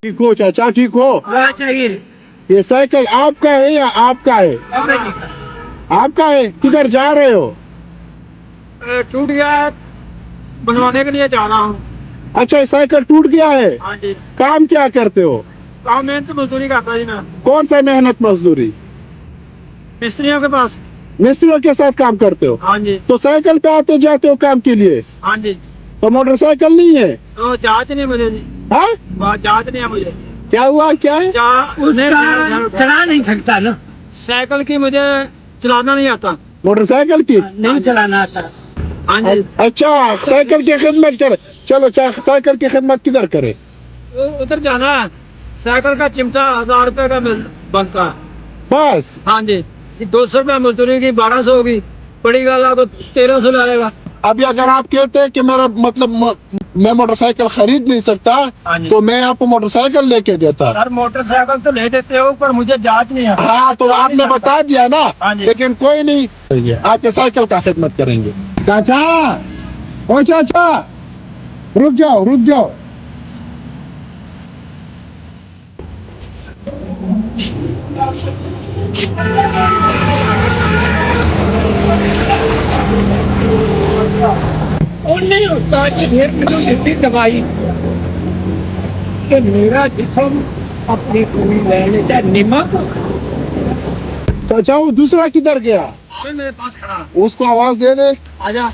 ठीक हो चाचा, ठीक हो? चाहिए ये साइकिल आपका है या आपका है? आपका है। किधर जा रहे हो? टूट गया है, बनवाने के लिए जा रहा हूँ। अच्छा, ये साइकिल टूट गया है। हाँ जी, काम क्या करते हो? काम मेहनत मजदूरी करता जी मैं, कौन सा मेहनत मजदूरी? मिस्त्रियों के पास। मिस्त्रियों के साथ काम करते हो? हाँ जी, तो साइकिल पे आते जाते हो काम के लिए? हाँ जी। तो मोटरसाइकिल नहीं है? तो जांच नहीं मुझे जी, हाँ? जांच नहीं है मुझे। क्या हुआ, क्या है? उसे चला नहीं सकता ना, साइकिल की मुझे चलाना नहीं आता। मोटरसाइकिल की? नहीं चलाना आता। हाँ जी, अच्छा, साइकिल की खिदमत करे। चलो साइकिल की खिदमत किधर करे? उधर जाना है। साइकिल का चिमटा 1000 रुपए का बनता है। बस? हाँ जी, 200 रुपया मजदूरी की 1200 होगी, बड़ी गाल आपको 1300 लगेगा। अभी अगर आप कहते हैं कि मेरा मतलब मैं मोटरसाइकिल खरीद नहीं सकता, हाँ जी। तो मैं आपको मोटरसाइकिल लेके देता। सर मोटरसाइकिल तो ले देते हो, पर मुझे जांच नहीं है। हाँ, तो आपने बता दिया ना। हाँ जी। लेकिन कोई नहीं, आपके साइकिल का खिदमत करेंगे। चाचा, ओ चाचा, रुक जाओ, रुक जाओ। और नहीं होता कि फिर मुझे ऐसी दवाई कि मेरा जिस्म अपनी पूरी ले लेता निमक। चाचा, वो दूसरा किधर गया? मेरे पास खड़ा। उसको आवाज दे दे। आजा।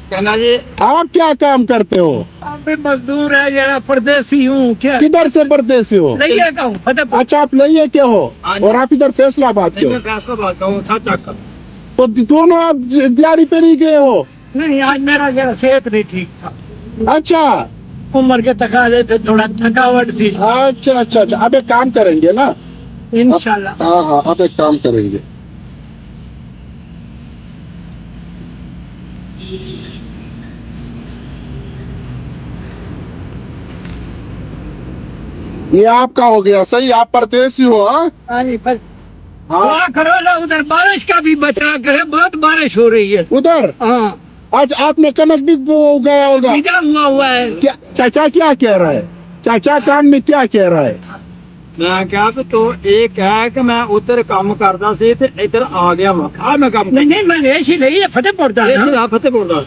कहना जी, आप क्या काम करते हो? आप भी मजदूर है, जरा परदेसी हूँ क्या। किधर से परदेसी हो? लैया का हूँ, फतेहपुर। अच्छा, आप लइए के हो हाँ जी। और आप इधर फैसलाबाद के मैं हो? फैसलाबाद का हूँ, छत चक्कर। तो दोनों आप दिहाड़ी पे नहीं गए हो? नहीं, आज मेरा जरा सेहत नहीं ठीक था, अच्छा उम्र के तकाजे थे, थोड़ा थकावट थी। अच्छा अच्छा अच्छा, अब एक काम करेंगे ना। इंशाल्लाह। हाँ हाँ, अब एक काम करेंगे। ये आपका हो गया, सही। आप परदेसी हो? हाँ हाँ जी, बस हाँ। दुआ करो ना, उधर बारिश का भी बचा करे, बहुत बारिश हो रही है। उधर हाँ, आज आपने कनक भी उगाया होगा। बीजा हुआ है। क्या चाचा क्या कह रहा है? चाचा कान में क्या कह रहा है? मैं क्या भी तो एक है कि मैं उधर काम करता सी ते इधर आ गया मैं। आ मैं काम नहीं नहीं, मैं रेश ही नहीं है, फतेहपुर दा इस ना। फतेहपुर दा।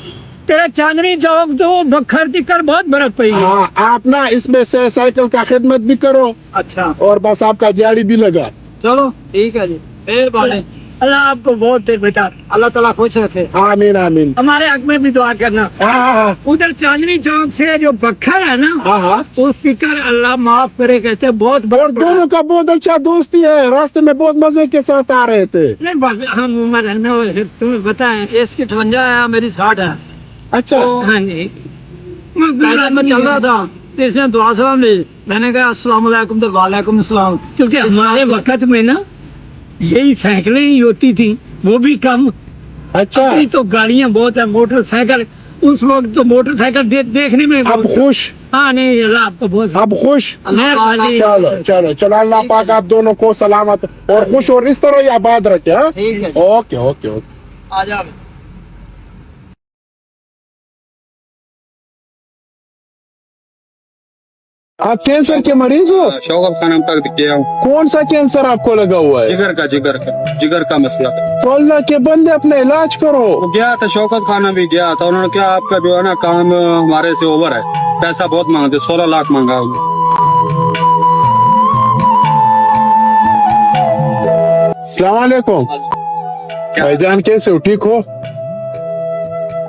तेरा चांदनी चौक तो बखर दिक्कर बहुत बर्फ पई है। हाँ, आप ना इसमें से साइकिल का खिदमत भी करो अच्छा, और बस आपका दिहाड़ी भी लगा। चलो ठीक है जी, मेहरबानी। अल्लाह आपको बहुत देर बेटा, अल्लाह ताला खुश रखे। आमीन आमीन। हमारे हक में भी दुआ करना। हाँ हाँ उधर चांदनी चौक से जो बखर है ना, हाँ हाँ। उसकी कर अल्लाह माफ करे, कहते बहुत और बर्फ पड़ा। दोनों का बहुत अच्छा दोस्ती है, रास्ते में बहुत मजे के साथ आ रहे थे। नहीं बस हम उम्र है ना, वैसे तुम्हें बताएं। इसकी 58 है, मेरी 60 है। अच्छा हाँ जी, पहले मैं चल रहा था तो इसने दुआ सलाम ली, मैंने कहा अस्सलाम वालेकुम, तो वालेकुम सलाम। क्योंकि हमारे वक्त में ना यही साइकिलें ही होती थी, वो भी कम। अच्छा। अभी तो गाड़ियां बहुत है, मोटरसाइकिल। उस वक्त तो मोटरसाइकिल देखने में अब खुश? हाँ नहीं, अल्लाह आपको बहुत अब खुश? मेहरबानी। चलो चलो चलो, अल्लाह पाक आप दोनों को सलामत और खुश और इस तरह ही आबाद रखे। हाँ, ठीक है, ओके ओके ओके। आ जाओ। आप कैंसर के मरीज हो? शौकत खान तक गया हूँ। कौन सा कैंसर आपको लगा हुआ है? जिगर का मसला है। तो अल्लाह के बंदे अपना इलाज करो। वो गया था, शौकत खाना भी गया था, उन्होंने क्या आपका जो है ना काम हमारे से ओवर है, पैसा बहुत मांगते, 16 लाख मांगा उन्होंने। अस्सलाम वालेकुम भाईजान, कैसे हो? ठीक हो?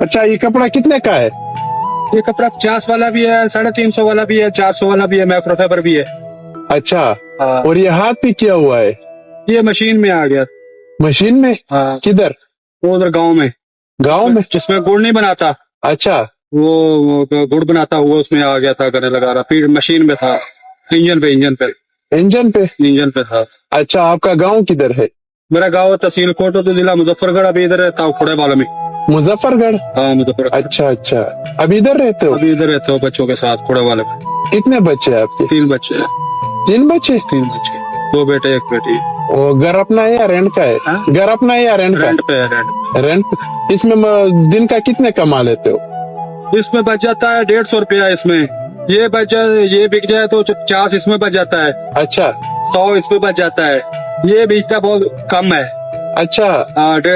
अच्छा, ये कपड़ा कितने का है? ये कपड़ा 50 वाला भी है, 350 वाला भी है, 400 वाला भी है, माइक्रोफाइबर भी है। अच्छा। हाँ। और ये हाथ पे किया हुआ है? ये मशीन में आ गया। मशीन में? हाँ। किधर? वो उधर गाँव में। गांव में? जिसमें गुड़ नहीं बनाता, अच्छा। वो गुड़ बनाता हुआ उसमें आ गया था, करने लगा रहा, फिर मशीन में था, इंजन पे इंजन पे था। अच्छा, आपका गांव किधर है? मेरा गाँव तहसील कोटो, तो जिला मुजफ्फरगढ़। अभी इधर रहता हूँ खुड़े वालों में। मुजफ्फरगढ़? हाँ, मुजफ्फरगढ़। अच्छा अच्छा, अभी इधर रहते हो? अभी इधर रहते हो बच्चों के साथ खुड़े वाले में। कितने बच्चे हैं आपके? 3 बच्चे हैं। 3 बच्चे? 3 बच्चे, 2 बेटे 1 बेटी। वो घर अपना है या रेंट का है? हाँ? घर अपना है या रेंट का? रेंट पे है, रेंट। रेंट। इसमें दिन का कितने कमा लेते हो? इसमें बच जाता है 150 रुपया। इसमें ये ये बिक जाए तो 50 इसमें बच जाता है, अच्छा 100 इसमें बच जाता है। ये बिकता बहुत कम है। अच्छा।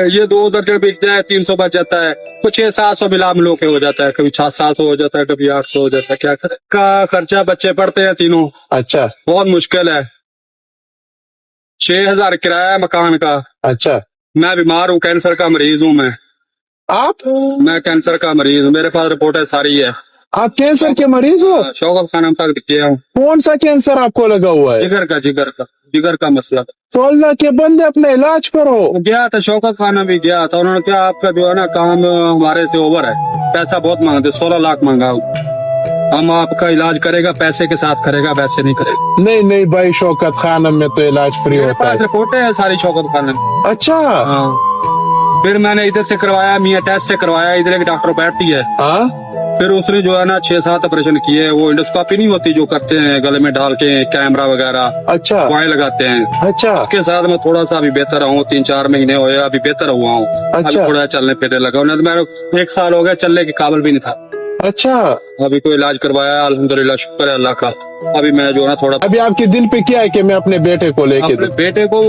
ये 2 दर्जन बिक जाए 300 बच जाता है। कुछ 600-700 मिला मिलो के हो जाता है, कभी 700 हो जाता है, कभी 800 हो जाता है। क्या करे का खर्चा, बच्चे पढ़ते हैं तीनों, अच्छा बहुत मुश्किल है। 6000 किराया है मकान का। अच्छा। मैं बीमार हूँ, कैंसर का मरीज हूँ आप मैं कैंसर का मरीज हूँ, मेरे पास रिपोर्ट सारी है। आप कैंसर के मरीज हो? शौकत खान तक किया हूँ। कौन सा कैंसर आपको लगा हुआ है? जिगर का मसला। तो अल्लाह के बंदे अपना इलाज करो। गया था शौकत खाना भी गया था, उन्होंने क्या आपका जो है ना काम हमारे से ओवर है, पैसा बहुत मांगते, 16 लाख मांगा। हम आपका इलाज करेगा, पैसे के साथ करेगा, वैसे नहीं करेगा। नहीं नहीं भाई, शौकत खानम में तो इलाज फ्री होता है। रिपोर्टें है सारी शौकत खान में। अच्छा। हाँ, फिर मैंने इधर से करवाया, मियाँ टेस्ट से करवाया, इधर एक डॉक्टर बैठती है। हाँ फिर उसने जो है ना 6-7 ऑपरेशन किए। वो इंडोस्कोपी नहीं होती जो करते हैं गले में डाल के, कैमरा वगैरह, अच्छा दवाएं लगाते हैं। अच्छा। उसके साथ मैं थोड़ा सा अभी बेहतर हूँ, 3-4 महीने हुए अभी बेहतर हुआ हूँ। अच्छा। अभी थोड़ा चलने फिरने लगा, नहीं तो मैं 1 साल हो गया चलने के काबिल भी नहीं था। अच्छा। अभी कोई इलाज करवाया, अल्हम्दुलिल्लाह, शुक्र है अल्लाह का। अभी मैं जो है ना थोड़ा, अभी आपके दिल पे क्या है कि मैं अपने बेटे को लेके अपने दूं? बेटे को,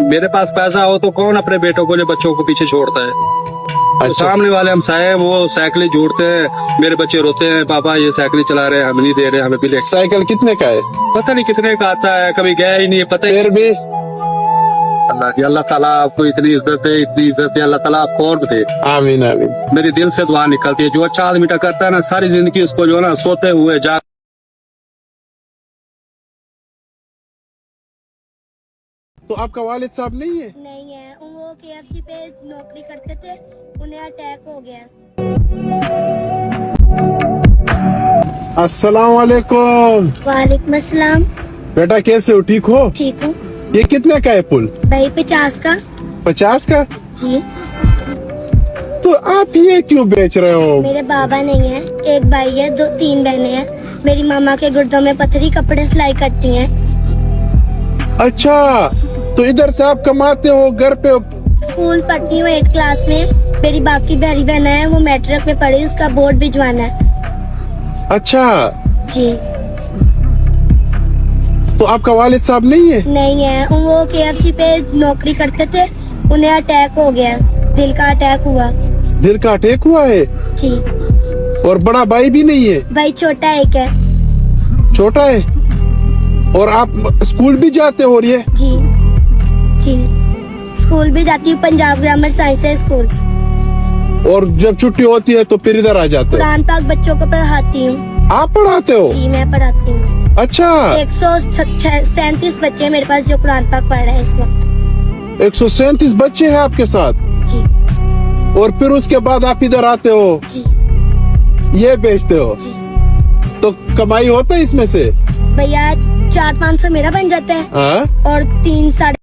मेरे पास पैसा हो तो कौन अपने बेटों को, बच्चों को पीछे छोड़ता है। तो अच्छा। सामने वाले हमसाए वो साइकिलें जोड़ते हैं, मेरे बच्चे रोते हैं, पापा ये साइकिल चला रहे हैं, हम नहीं दे रहे, हमें भी ले। साइकिल कितने का है? पता नहीं कितने का आता है, कभी गया ही नहीं है, पता ही। फिर भी अल्लाह ताला आपको इतनी इज्जत है, इतनी इज्जत है, अल्लाह ताला आपको और दे। आमीन आमीन। मेरी दिल से दुआ निकलती है। जो अच्छा आदमी करता है ना, सारी जिंदगी उसको जो है ना सोते हुए जा। तो आपका वालिद साहब नहीं है? नहीं है, वो KFC पे नौकरी करते थे, उन्हें अटैक हो गया। अस्सलाम वालेकुम। वालेकुम अस्सलाम। बेटा कैसे हो, ठीक हो? ठीक हूँ ये कितने का है पुल? भाई, 50 का। 50 का? जी। तो आप ये क्यों बेच रहे हो? मेरे बाबा नहीं है, एक भाई है, 3 बहनें हैं। मेरी मामा के गुर्दों में पत्थरी, कपड़े सिलाई करती हैं। अच्छा, तो इधर से आप कमाते हो, घर पे? स्कूल पढ़ती हूँ 8 क्लास में। मेरी बाकी बहरी बहन है, वो मैट्रिक में पढ़ी, उसका बोर्ड भिजवाना है। अच्छा, जी। तो आपका वालिद साहब नहीं है? नहीं है, वो KFC पे नौकरी करते थे, उन्हें अटैक हो गया, दिल का अटैक हुआ। दिल का अटैक हुआ है? जी। और बड़ा भाई भी नहीं है? भाई छोटा एक है। छोटा है। और आप स्कूल भी जाते हो? और ये जी जी, स्कूल भी जाती हूँ, पंजाब ग्रामर साइंस है स्कूल। और जब छुट्टी होती है तो फिर इधर आ जाते हो? कुरान पाक बच्चों को पढ़ाती हूँ। आप पढ़ाते हो? जी, मैं पढ़ाती हूँ। अच्छा। 137 बच्चे हैं मेरे पास जो कुरान पाक पढ़ रहे हैं इस वक्त। 137 बच्चे हैं आपके साथ? जी और फिर उसके बाद आप इधर आते हो, जी ये बेचते हो? जी। तो कमाई होता है इसमें से? भैया 400-500 मेरा बन जाता है, हाँ? और 3 साढ़े